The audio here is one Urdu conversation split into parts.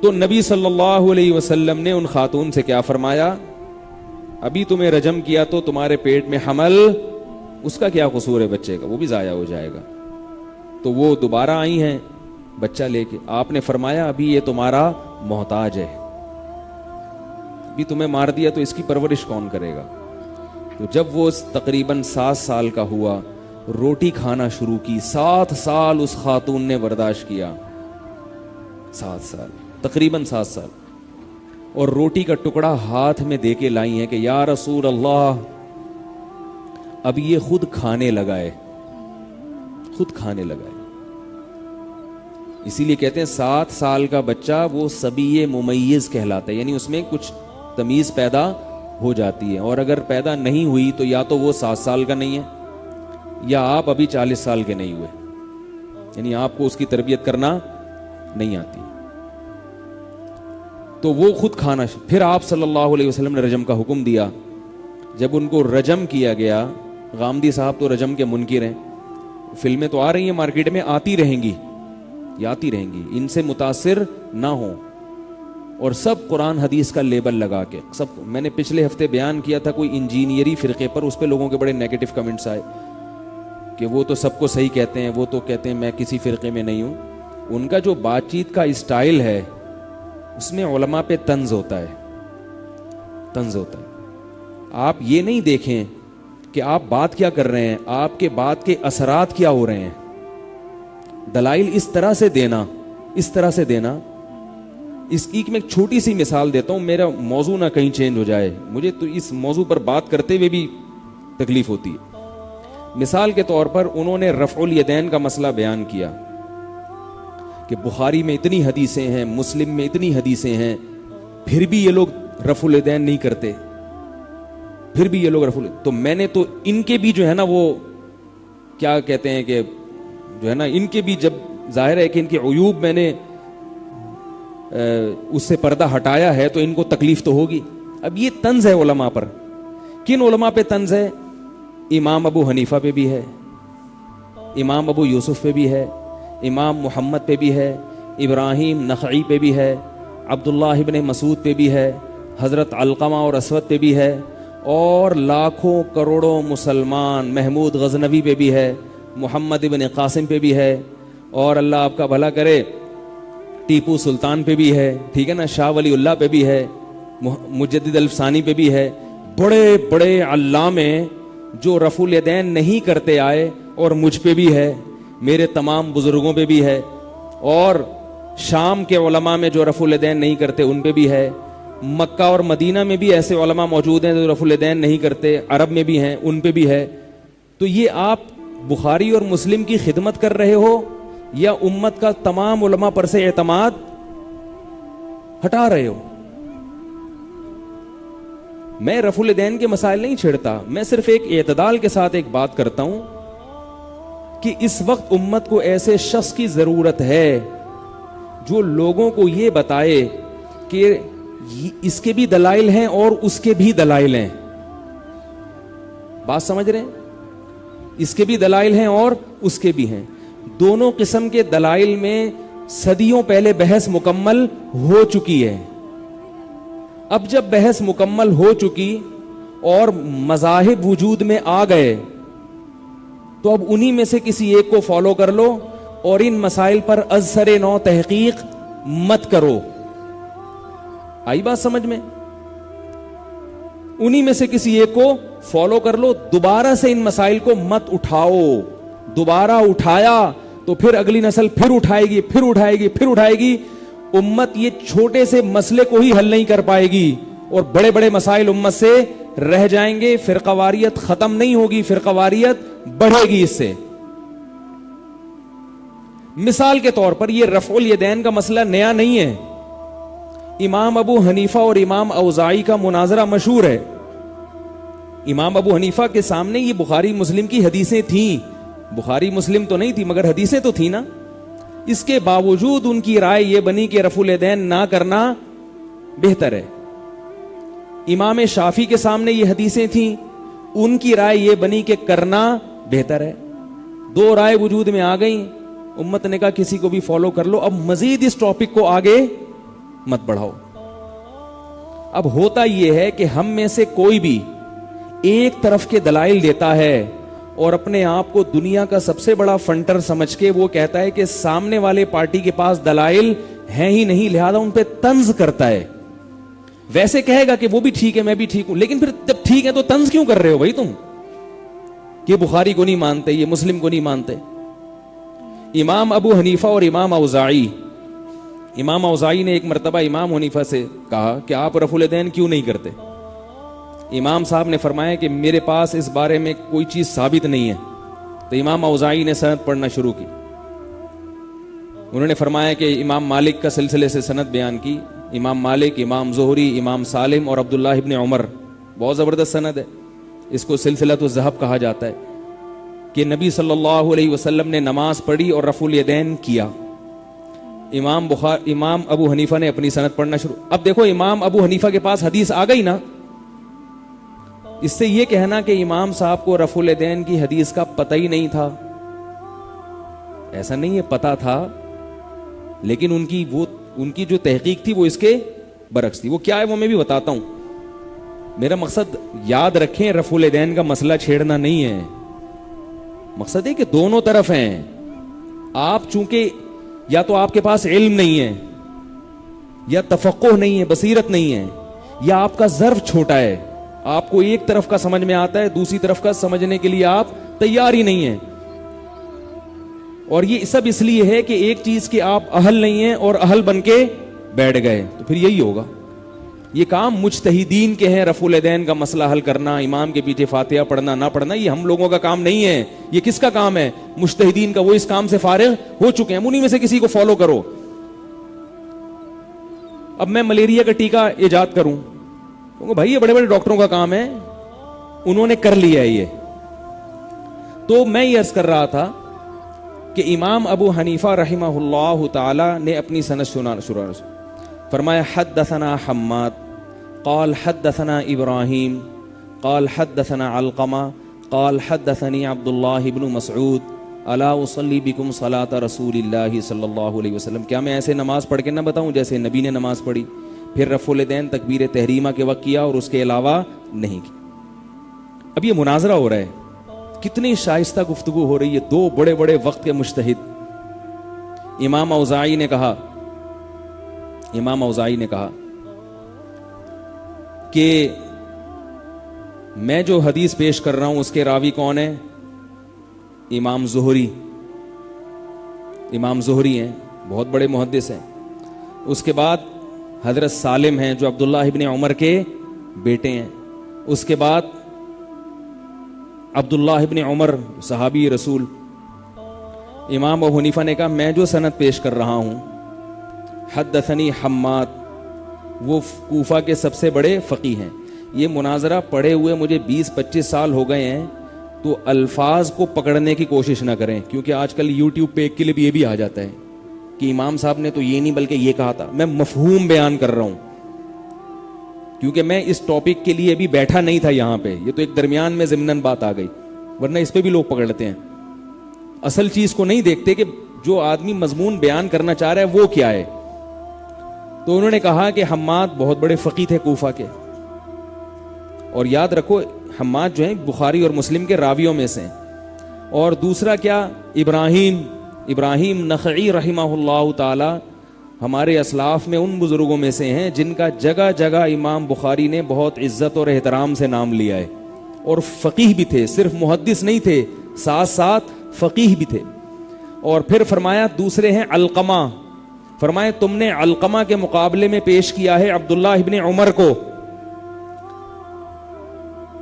تو نبی صلی اللہ علیہ وسلم نے ان خاتون سے کیا فرمایا؟ ابھی تمہیں رجم کیا تو تمہارے پیٹ میں حمل، اس کا کیا قصور ہے بچے کا؟ وہ بھی ضائع ہو جائے گا. تو وہ دوبارہ آئی ہیں بچہ لے کے. آپ نے فرمایا ابھی یہ تمہارا محتاج ہے، ابھی تمہیں مار دیا تو اس کی پرورش کون کرے گا؟ تو جب وہ تقریباً 7 سال کا ہوا، روٹی کھانا شروع کی. 7 سال اس خاتون نے برداشت کیا، 7 سال، تقریباً 7 سال. اور روٹی کا ٹکڑا ہاتھ میں دے کے لائی ہیں کہ یا رسول اللہ اب یہ خود کھانے لگا ہے، خود کھانے لگا ہے. اسی لیے کہتے ہیں 7 سال کا بچہ وہ صبی ممیز کہلاتا ہے، یعنی اس میں کچھ تمیز پیدا ہو جاتی ہے. اور اگر پیدا نہیں ہوئی تو یا تو وہ 7 سال کا نہیں ہے یا آپ ابھی 40 سال کے نہیں ہوئے، یعنی آپ کو اس کی تربیت کرنا نہیں آتی. تو وہ خود کھانا. پھر آپ صلی اللہ علیہ وسلم نے رجم کا حکم دیا. جب ان کو رجم کیا گیا، غامدی صاحب تو رجم کے منکر ہیں، فلمیں تو آ رہی ہیں مارکیٹ میں، آتی رہیں گی، یہ آتی رہیں گی، ان سے متاثر نہ ہوں. اور سب قرآن حدیث کا لیبل لگا کے سب. میں نے پچھلے ہفتے بیان کیا تھا کوئی انجینئری فرقے پر، اس پہ لوگوں کے بڑے نیگیٹو کمنٹس آئے کہ وہ تو سب کو صحیح کہتے ہیں، وہ تو کہتے ہیں میں کسی فرقے میں نہیں ہوں. ان کا جو بات چیت کا اسٹائل ہے اس میں علماء پہ طنز ہوتا ہے، طنز ہوتا ہے. آپ یہ نہیں دیکھیں کہ آپ بات کیا کر رہے ہیں، آپ کے بات کے اثرات کیا ہو رہے ہیں. دلائل اس طرح سے دینا، اس طرح سے دینا. اس کی میں ایک چھوٹی سی مثال دیتا ہوں، میرا موضوع نہ کہیں چینج ہو جائے، مجھے تو اس موضوع پر بات کرتے ہوئے بھی تکلیف ہوتی ہے. مثال کے طور پر انہوں نے رفع الیدین کا مسئلہ بیان کیا کہ بخاری میں اتنی حدیثیں ہیں، مسلم میں اتنی حدیثیں ہیں، پھر بھی یہ لوگ رفع الیدین نہیں کرتے، پھر بھی یہ لوگ رفع الیدین. تو میں نے تو ان کے بھی جو ہے نا وہ کیا کہتے ہیں کہ جو ہے نا ان کے بھی، جب ظاہر ہے کہ ان کے عیوب میں نے اس سے پردہ ہٹایا ہے تو ان کو تکلیف تو ہوگی. اب یہ طنز ہے علماء پر. کن علماء پہ طنز ہے؟ امام ابو حنیفہ پہ بھی ہے، امام ابو یوسف پہ بھی ہے، امام محمد پہ بھی ہے، ابراہیم نخعی پہ بھی ہے، عبداللہ ابن مسعود پہ بھی ہے، حضرت علقمہ اور اسود پہ بھی ہے، اور لاکھوں کروڑوں مسلمان محمود غزنوی پہ بھی ہے، محمد ابن قاسم پہ بھی ہے، اور اللہ آپ کا بھلا کرے ٹیپو سلطان پہ بھی ہے، ٹھیک ہے نا، شاہ ولی اللہ پہ بھی ہے، مجدد الفسانی پہ بھی ہے. بڑے بڑے علامے جو رفع الیدین نہیں کرتے آئے، اور مجھ پہ بھی ہے، میرے تمام بزرگوں پہ بھی ہے، اور شام کے علماء میں جو رفع الیدین نہیں کرتے ان پہ بھی ہے، مکہ اور مدینہ میں بھی ایسے علماء موجود ہیں جو رفع الیدین نہیں کرتے، عرب میں بھی ہیں، ان پہ بھی ہے. تو یہ آپ بخاری اور مسلم کی خدمت کر رہے ہو یا امت کا تمام علماء پر سے اعتماد ہٹا رہے ہو؟ میں رفع الیدین کے مسائل نہیں چھیڑتا، میں صرف ایک اعتدال کے ساتھ ایک بات کرتا ہوں کہ اس وقت امت کو ایسے شخص کی ضرورت ہے جو لوگوں کو یہ بتائے کہ اس کے بھی دلائل ہیں اور اس کے بھی دلائل ہیں. بات سمجھ رہے ہیں؟ اس کے بھی دلائل ہیں اور اس کے بھی ہیں. دونوں قسم کے دلائل میں صدیوں پہلے بحث مکمل ہو چکی ہے. اب جب بحث مکمل ہو چکی اور مذاہب وجود میں آ گئے تو اب انہی میں سے کسی ایک کو فالو کر لو اور ان مسائل پر از سر نو تحقیق مت کرو. آئی بات سمجھ میں؟ انہی میں سے کسی ایک کو فالو کر لو، دوبارہ سے ان مسائل کو مت اٹھاؤ. دوبارہ اٹھایا تو پھر اگلی نسل پھر اٹھائے گی، پھر اٹھائے گی، پھر اٹھائے گی. امت یہ چھوٹے سے مسئلے کو ہی حل نہیں کر پائے گی اور بڑے بڑے مسائل امت سے رہ جائیں گے. فرقہ واریت ختم نہیں ہوگی، فرقہ واریت بڑھے گی اس سے. مثال کے طور پر یہ رفع الیدین کا مسئلہ نیا نہیں ہے. امام ابو حنیفہ اور امام اوزاعی کا مناظرہ مشہور ہے. امام ابو حنیفہ کے سامنے یہ بخاری مسلم کی حدیثیں تھیں، بخاری مسلم تو نہیں تھی مگر حدیثیں تو تھیں نا. اس کے باوجود ان کی رائے یہ بنی کہ رفع الیدین نہ کرنا بہتر ہے. امام شافعی کے سامنے یہ حدیثیں تھیں، ان کی رائے یہ بنی کہ کرنا بہتر ہے. دو رائے وجود میں آ گئیں، امت نے کہا کسی کو بھی فالو کر لو. اب مزید اس ٹاپک کو آگے مت بڑھاؤ. اب ہوتا یہ ہے کہ ہم میں سے کوئی بھی ایک طرف کے دلائل دیتا ہے اور اپنے آپ کو دنیا کا سب سے بڑا فنٹر سمجھ کے وہ کہتا ہے کہ سامنے والے پارٹی کے پاس دلائل ہیں ہی نہیں, لہذا ان پہ طنز کرتا ہے. ویسے کہے گا کہ وہ بھی ٹھیک ہے میں بھی ٹھیک ہوں, لیکن پھر جب ٹھیک ہے تو طنز کیوں کر رہے ہو بھائی تم؟ یہ بخاری کو نہیں مانتے, یہ مسلم کو نہیں مانتے. امام ابو حنیفہ اور امام اوزاعی نے ایک مرتبہ امام حنیفہ سے کہا کہ آپ رفع الیدین کیوں نہیں کرتے؟ امام صاحب نے فرمایا کہ میرے پاس اس بارے میں کوئی چیز ثابت نہیں ہے. تو امام اوزاعی نے سند پڑھنا شروع کی. انہوں نے فرمایا کہ امام مالک کا سلسلے سے سند بیان کی, امام مالک, امام زہری, امام سالم اور عبداللہ ابن عمر. بہت زبردست سند ہے, اس کو سلسلۃ الذہب کہا جاتا ہے, کہ نبی صلی اللہ علیہ وسلم نے نماز پڑھی اور رفع الیدین کیا. امام ابو حنیفہ نے اپنی سند پڑھنا شروع. اب دیکھو امام ابو حنیفہ کے پاس حدیث آ گئی نا. اس سے یہ کہنا کہ امام صاحب کو رفع الیدین کی حدیث کا پتہ ہی نہیں تھا, ایسا نہیں ہے, پتہ تھا, لیکن ان کی جو تحقیق تھی وہ اس کے برعکس تھی. وہ کیا ہے وہ میں بھی بتاتا ہوں. میرا مقصد یاد رکھیں, رفع الیدین کا مسئلہ چھیڑنا نہیں ہے. مقصد ہے کہ دونوں طرف ہیں. آپ چونکہ یا تو آپ کے پاس علم نہیں ہے, یا تفقہ نہیں ہے, بصیرت نہیں ہے, یا آپ کا ظرف چھوٹا ہے, آپ کو ایک طرف کا سمجھ میں آتا ہے, دوسری طرف کا سمجھنے کے لیے آپ تیار ہی نہیں ہیں. اور یہ سب اس لیے ہے کہ ایک چیز کے آپ اہل نہیں ہیں اور اہل بن کے بیٹھ گئے, تو پھر یہی ہوگا. یہ کام مجتہدین کے ہیں, رفع الیدین کا مسئلہ حل کرنا, امام کے پیچھے فاتحہ پڑھنا نہ پڑھنا, یہ ہم لوگوں کا کام نہیں ہے. یہ کس کا کام ہے؟ مجتہدین کا. وہ اس کام سے فارغ ہو چکے ہیں, انہی میں سے کسی کو فالو کرو. اب میں ملیریا کا ٹیکہ ایجاد کروں, بھائی یہ بڑے بڑے ڈاکٹروں کا کام ہے, انہوں نے کر لیا ہے یہ. تو میں یہ عرض کر رہا تھا کہ امام ابو حنیفہ رحمہ اللہ تعالی نے اپنی سند سنانا شروع فرمایا, حدثنا حماد قال حدثنا ابراہیم قال حدثنا علقمہ قال حدثنی عبداللہ بن مسعود الا اصلی بکم صلاۃ رسول اللہ صلی اللہ علیہ وسلم. کیا میں ایسے نماز پڑھ کے نہ بتاؤں جیسے نبی نے نماز پڑھی؟ پھر رفع الیدین تکبیر تحریمہ کے وقت کیا اور اس کے علاوہ نہیں کی. اب یہ مناظرہ ہو رہا ہے, کتنی شائستہ گفتگو ہو رہی ہے. دو بڑے بڑے وقت کے مجتہد. امام اوزاعی نے کہا کہ میں جو حدیث پیش کر رہا ہوں اس کے راوی کون ہے؟ امام زہری ہیں, بہت بڑے محدث ہیں. اس کے بعد حضرت سالم ہیں جو عبداللہ ابن عمر کے بیٹے ہیں. اس کے بعد عبداللہ ابن عمر صحابی رسول. امام ابو حنیفہ نے کہا میں جو سند پیش کر رہا ہوں, حدثنی حماد, وہ کوفہ کے سب سے بڑے فقیہ ہیں. یہ مناظرہ پڑھے ہوئے مجھے 20-25 سال ہو گئے ہیں, تو الفاظ کو پکڑنے کی کوشش نہ کریں, کیونکہ آج کل یوٹیوب پہ ایک کلپ یہ بھی آ جاتا ہے کہ امام صاحب نے تو یہ نہیں بلکہ یہ کہا تھا. میں مفہوم بیان کر رہا ہوں, کیونکہ میں اس ٹاپک کے لیے بھی بیٹھا نہیں تھا یہاں پہ. یہ تو ایک درمیان میں ضمناً بات آ گئی, ورنہ اس پہ بھی لوگ پکڑ لیتے ہیں. اصل چیز کو نہیں دیکھتے کہ جو آدمی مضمون بیان کرنا چاہ رہا ہے وہ کیا ہے. تو انہوں نے کہا کہ حماد بہت بڑے فقیہ تھے کوفہ کے, اور یاد رکھو حماد جو ہیں بخاری اور مسلم کے راویوں میں سے. اور دوسرا کیا, ابراہیم نخعی رحمہ اللہ تعالی ہمارے اسلاف میں ان بزرگوں میں سے ہیں جن کا جگہ جگہ امام بخاری نے بہت عزت اور احترام سے نام لیا ہے. اور فقیہ بھی تھے, صرف محدث نہیں تھے, ساتھ ساتھ فقیہ بھی تھے. اور پھر فرمایا دوسرے ہیں علقمہ. فرمایا تم نے علقمہ کے مقابلے میں پیش کیا ہے عبداللہ ابن عمر کو.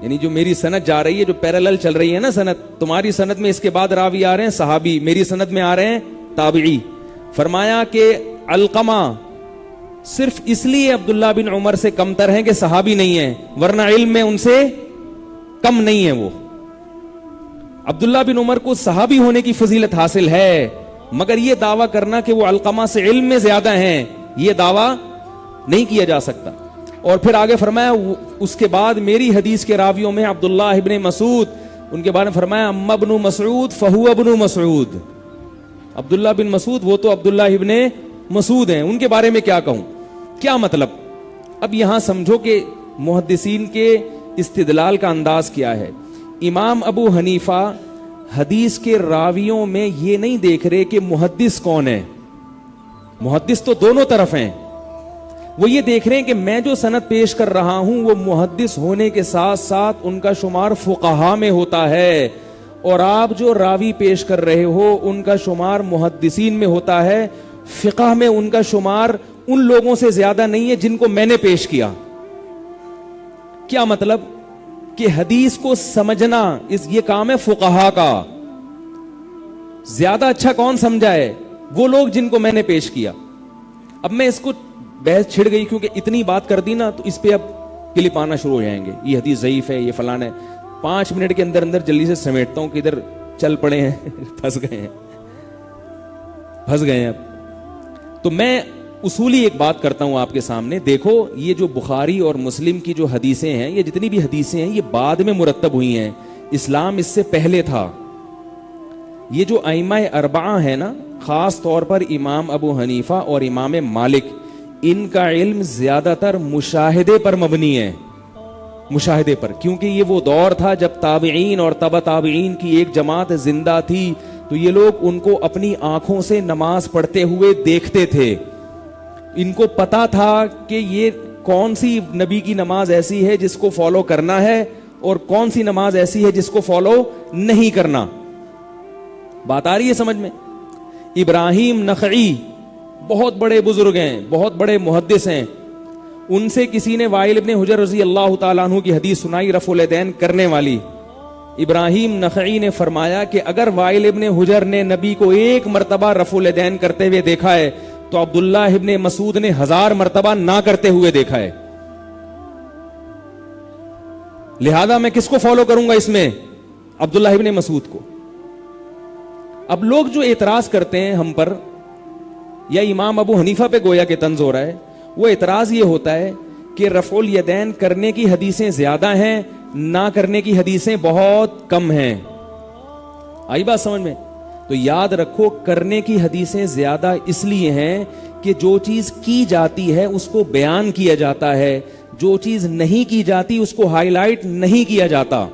یعنی جو میری سند جا رہی ہے, جو پیرالل چل رہی ہے نا سند, تمہاری سند میں اس کے بعد راوی آ رہے ہیں صحابی, میری سند میں آ رہے ہیں تابعی. فرمایا کہ علقمہ صرف اس لیے عبداللہ بن عمر سے کم تر ہیں کہ صحابی نہیں ہیں, ورنہ علم میں ان سے کم نہیں ہے. وہ عبداللہ بن عمر کو صحابی ہونے کی فضیلت حاصل ہے, مگر یہ دعویٰ کرنا کہ وہ علقمہ سے علم میں زیادہ ہیں, یہ دعویٰ نہیں کیا جا سکتا. اور پھر آگے فرمایا اس کے بعد میری حدیث کے راویوں میں عبداللہ ابن مسعود, ان کے بارے میں فرمایا اما ابن مسعود فہو ابن مسعود. عبداللہ بن مسعود وہ تو عبداللہ ابن مسعود ہیں, ان کے بارے میں کیا کہوں. کیا مطلب؟ اب یہاں سمجھو کہ محدثین کے استدلال کا انداز کیا ہے. امام ابو حنیفہ حدیث کے راویوں میں یہ نہیں دیکھ رہے کہ محدث کون ہے. محدث تو دونوں طرف ہیں. وہ یہ دیکھ رہے ہیں کہ میں جو سند پیش کر رہا ہوں وہ محدث ہونے کے ساتھ ساتھ ان کا شمار فقہا میں ہوتا ہے, اور آپ جو راوی پیش کر رہے ہو ان کا شمار محدثین میں ہوتا ہے. فقہ میں ان کا شمار ان لوگوں سے زیادہ نہیں ہے جن کو میں نے پیش کیا. کیا مطلب؟ کہ حدیث کو سمجھنا یہ کام ہے فقہا کا. زیادہ اچھا کون سمجھا ہے؟ وہ لوگ جن کو میں نے پیش کیا. اب میں اس کو بحث چھڑ گئی کیونکہ اتنی بات کر دی نا, تو اس پہ اب کلپ آنا شروع ہو جائیں گے, یہ حدیث ضعیف ہے, یہ فلانا ہے. 5 منٹ کے اندر جلدی سے سمیٹتا ہوں کہ ادھر چل پڑے ہیں, پھنس گئے ہیں. اب تو میں اصولی ایک بات کرتا ہوں آپ کے سامنے. دیکھو یہ جو بخاری اور مسلم کی جو حدیثیں ہیں, یہ جتنی بھی حدیثیں ہیں یہ بعد میں مرتب ہوئی ہیں. اسلام اس سے پہلے تھا. یہ جو ائمہ اربعہ ہیں نا, خاص طور پر امام ابو حنیفہ اور امام مالک, ان کا علم زیادہ تر مشاہدے پر مبنی ہے. مشاہدے پر, کیونکہ یہ وہ دور تھا جب تابعین اور تبع تابعین کی ایک جماعت زندہ تھی, تو یہ لوگ ان کو اپنی آنکھوں سے نماز پڑھتے ہوئے دیکھتے تھے. ان کو پتا تھا کہ یہ کون سی نبی کی نماز ایسی ہے جس کو فالو کرنا ہے اور کون سی نماز ایسی ہے جس کو فالو نہیں کرنا. بات آ رہی ہے سمجھ میں؟ ابراہیم نخعی بہت بڑے بزرگ ہیں, بہت بڑے محدث ہیں. ان سے کسی نے وائل ابن حجر رضی اللہ تعالیٰ عنہ کی حدیث سنائی رفع الیدین کرنے والی. ابراہیم نخعی نے فرمایا کہ اگر وائل ابن حجر نے نبی کو 1 مرتبہ رفع الیدین کرتے ہوئے دیکھا ہے تو عبداللہ ابن مسعود نے 1000 مرتبہ نہ کرتے ہوئے دیکھا ہے. لہذا میں کس کو فالو کروں گا اس میں؟ عبداللہ ابن مسعود کو. اب لوگ جو اعتراض کرتے ہیں ہم پر, یا امام ابو حنیفہ پہ گویا کہ طنز ہو رہا ہے, وہ اعتراض یہ ہوتا ہے کہ رفع الیدین کرنے کی حدیثیں زیادہ ہیں, نہ کرنے کی حدیثیں بہت کم ہیں. آئی بات سمجھ میں؟ تو یاد رکھو, کرنے کی حدیثیں زیادہ اس لیے ہیں کہ جو چیز کی جاتی ہے اس کو بیان کیا جاتا ہے, جو چیز نہیں کی جاتی اس کو ہائی لائٹ نہیں کیا جاتا.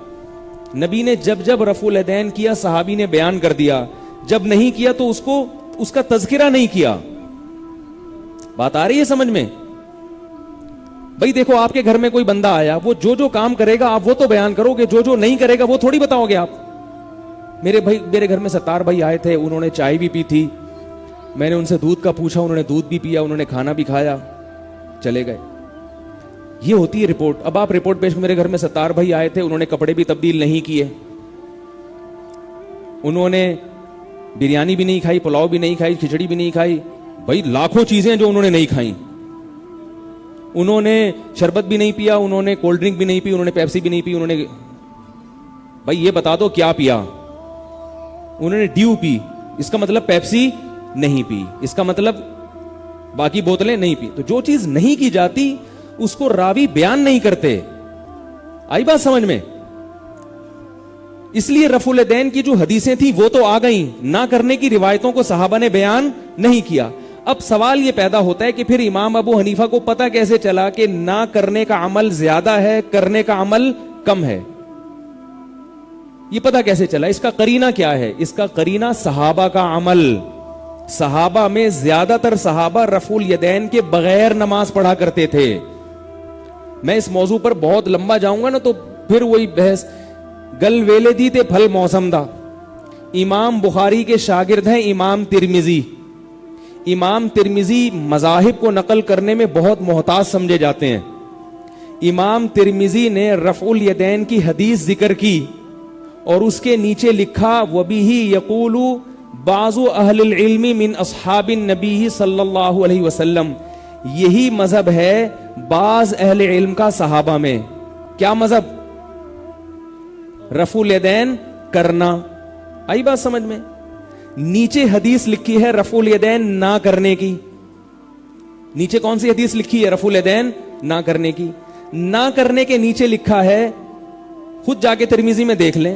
نبی نے جب رفع الیدین کیا صحابی نے بیان کر دیا, جب نہیں کیا تو اس کا تذکرہ نہیں کیا. بات آ رہی ہے سمجھ میں؟ بھائی دیکھو, آپ کے گھر میں کوئی بندہ آیا, وہ جو کام کرے گا آپ وہ تو بیان کرو گے, جو نہیں کرے گا وہ تھوڑی بتاؤ گے آپ. میرے گھر میں ستار بھائی آئے تھے, انہوں نے چائے بھی پی تھی, میں نے ان سے دودھ کا پوچھا, انہوں نے دودھ بھی پیا, انہوں نے کھانا بھی کھایا, چلے گئے. یہ ہوتی ہے رپورٹ. اب آپ رپورٹ پیش, میرے گھر میں ستار بھائی آئے تھے, انہوں نے کپڑے بھی تبدیل نہیں کیے, انہوں نے بریانی بھی نہیں کھائی, پلاؤ بھی نہیں کھائی, کھچڑی بھی نہیں کھائی. بھائی لاکھوں چیزیں جو انہوں نے نہیں کھائیں. انہوں نے شربت بھی نہیں پیا, انہوں نے کولڈ ڈرنک بھی نہیں پی, انہوں نے پیپسی بھی نہیں پی, انہوں نے, بھائی یہ بتا دو کیا پیا؟ انہوں نے ڈیو پی, اس کا مطلب پیپسی نہیں پی, اس کا مطلب باقی بوتلیں نہیں پی. تو جو چیز نہیں کی جاتی اس کو راوی بیان نہیں کرتے. آئی بات سمجھ میں؟ اس لیے رفع الیدین کی جو حدیثیں تھیں وہ تو آ گئیں, نہ کرنے کی روایتوں کو صحابہ نے بیان نہیں کیا. اب سوال یہ پیدا ہوتا ہے کہ پھر امام ابو حنیفہ کو پتہ کیسے چلا کہ نہ کرنے کا عمل زیادہ ہے, کرنے کا عمل کم ہے؟ یہ پتہ کیسے چلا؟ اس کا قرینہ کیا ہے؟ اس کا قرینہ صحابہ کا عمل. صحابہ میں زیادہ تر صحابہ رفع الیدین کے بغیر نماز پڑھا کرتے تھے. میں اس موضوع پر بہت لمبا جاؤں گا نا تو پھر وہی بحث, گل ویلے دی تے پھل موسم دا. امام بخاری کے شاگرد ہیں امام ترمذی. امام ترمذی مذاہب کو نقل کرنے میں بہت محتاط سمجھے جاتے ہیں. امام ترمذی نے رفع الیدین کی حدیث ذکر کی اور اس کے نیچے لکھا وَبِهِ يَقُولُ بَعْضُ أَهْلِ الْعِلْمِ مِنْ أَصْحَابِ النَّبِيِّ صلی اللہ علیہ وسلم. یہی مذہب ہے بعض اہل علم کا صحابہ میں. کیا مذہب؟ رفع الیدین کرنا. آئی بات سمجھ میں؟ نیچے حدیث لکھی ہے رفع الیدین نہ کرنے کی. نیچے کون سی حدیث لکھی ہے؟ رفع الیدین نہ کرنے کی. نہ کرنے کے نیچے لکھا ہے, خود جا کے ترمذی میں دیکھ لیں,